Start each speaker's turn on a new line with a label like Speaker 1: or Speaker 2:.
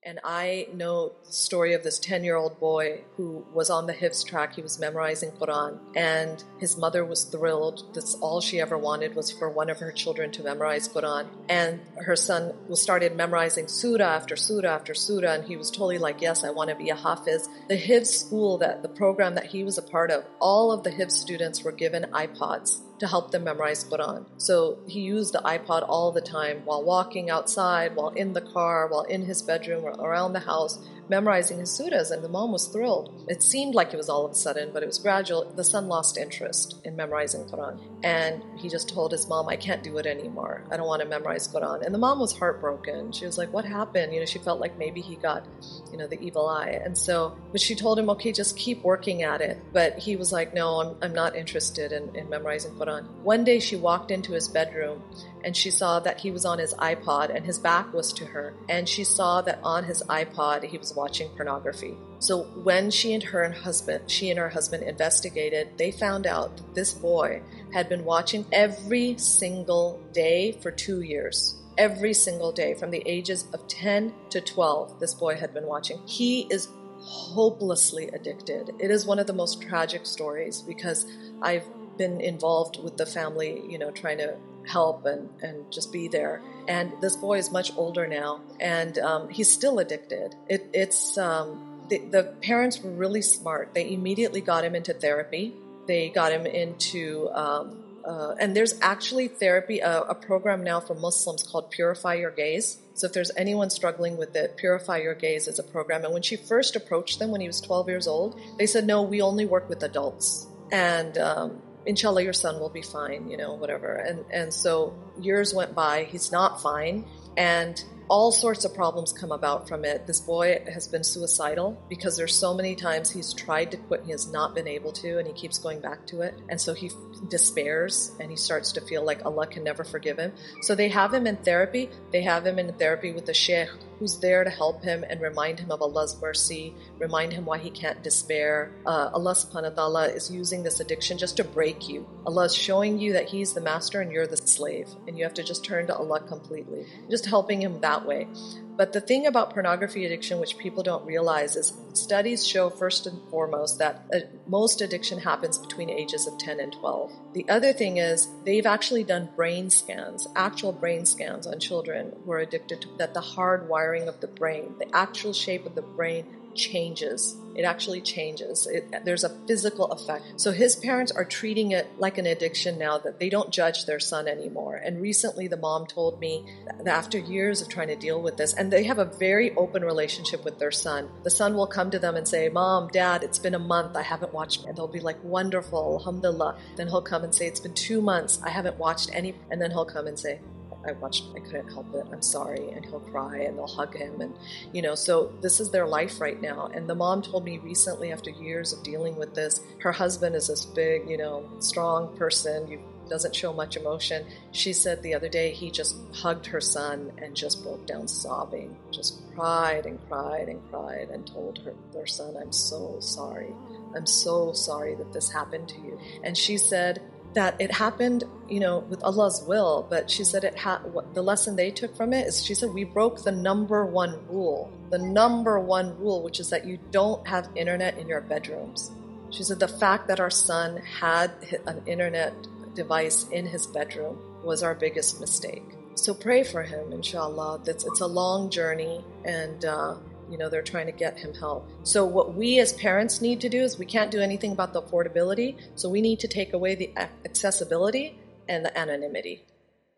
Speaker 1: And I know the story of this 10-year-old boy who was on the Hifz track. He was memorizing Quran, and his mother was thrilled. That's all she ever wanted, was for one of her children to memorize Quran. And her son started memorizing surah after surah after surah, and he was totally like, yes, I want to be a Hafiz. The Hifz school, the program that he was a part of, all of the Hifz students were given iPods to help them memorize Quran. So he used the iPod all the time, while walking outside, while in the car, while in his bedroom, or around the house, memorizing his surahs, and the mom was thrilled. It seemed like it was all of a sudden, but it was gradual. The son lost interest in memorizing Quran, and he just told his mom, I can't do it anymore. I don't want to memorize Quran. And the mom was heartbroken. She was like, what happened? She felt like maybe he got, the evil eye. And so, but she told him, okay, just keep working at it. But he was like, no, I'm not interested in memorizing Quran. One day she walked into his bedroom, and she saw that he was on his iPod and his back was to her. And she saw that on his iPod, he was watching pornography. So when she and her husband investigated, they found out that this boy had been watching every single day for 2 years. Every single day, from the ages of 10 to 12, this boy had been watching. He is hopelessly addicted. It is one of the most tragic stories, because I've been involved with the family, trying to help and just be there. And this boy is much older now, and he's still addicted. The parents were really smart. They immediately got him into therapy. They got him into, and there's actually therapy, a program now for Muslims called Purify Your Gaze. So if there's anyone struggling with it, Purify Your Gaze is a program. And when she first approached them when he was 12 years old, they said, no, we only work with adults. And inshallah, your son will be fine, whatever. And so years went by, he's not fine, and all sorts of problems come about from it. This boy has been suicidal because there's so many times he's tried to quit and he has not been able to, and he keeps going back to it. And so he despairs, and he starts to feel like Allah can never forgive him. So they have him in therapy. They have him in therapy with a sheikh who's there to help him and remind him of Allah's mercy, remind him why he can't despair. Allah subhanahu wa ta'ala is using this addiction just to break you. Allah is showing you that He's the master and you're the slave, and you have to just turn to Allah completely. Just helping him that way. But the thing about pornography addiction, which people don't realize, is studies show first and foremost that most addiction happens between ages of 10 and 12. The other thing is they've actually done brain scans, actual brain scans on children who are addicted to that. The hard wiring of the brain, the actual shape of the brain changes. It actually changes. There's a physical effect. So his parents are treating it like an addiction now, that they don't judge their son anymore. And recently the mom told me that after years of trying to deal with this, and they have a very open relationship with their son. The son will come to them and say, Mom, Dad, it's been a month, I haven't watched. And they'll be like, wonderful, alhamdulillah. Then he'll come and say, it's been 2 months, I haven't watched any. And then he'll come and say, I couldn't help it, I'm sorry. And he'll cry, and they'll hug him. And, so this is their life right now. And the mom told me recently, after years of dealing with this, her husband is this big, strong person, doesn't show much emotion. She said the other day he just hugged her son and just broke down sobbing, just cried and cried and cried, and told their son, I'm so sorry. I'm so sorry that this happened to you. And she said that it happened, with Allah's will, but she said the lesson they took from it is, she said, we broke the number one rule, which is that you don't have internet in your bedrooms. She said the fact that our son had an internet device in his bedroom was our biggest mistake. So pray for him, inshallah. It's a long journey, and they're trying to get him help. So what we as parents need to do is, we can't do anything about the affordability, so we need to take away the accessibility and the anonymity.